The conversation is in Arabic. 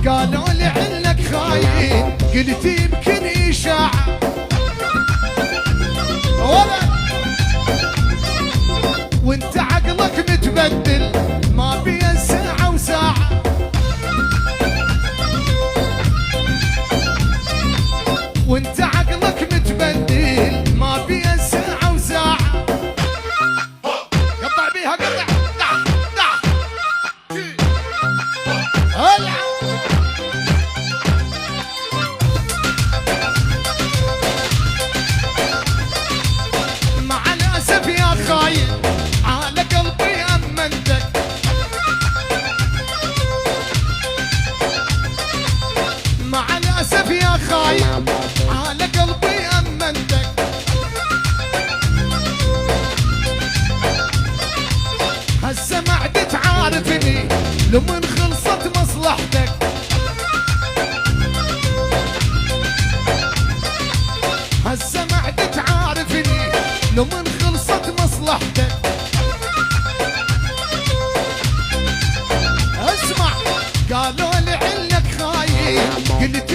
قالوا لي عنك خاين، قلت يمكن إشاعة وانت عقلك متبدل، ما بين ساعة وساعة. وانت عقلك متبدل، ما بين ساعة وساعة. قطع بيها قطع هلا. مع الأسف يا خاين على قلبي أمنتك، مع الأسف يا خاين على قلبي أمنتك. هسه ما عدت عارفني لمن خلصت مصلحتك. هسه ما عدت عارفني لمن خلصت مصلحتك. اسمع قالوا لي عنك خاين، قلت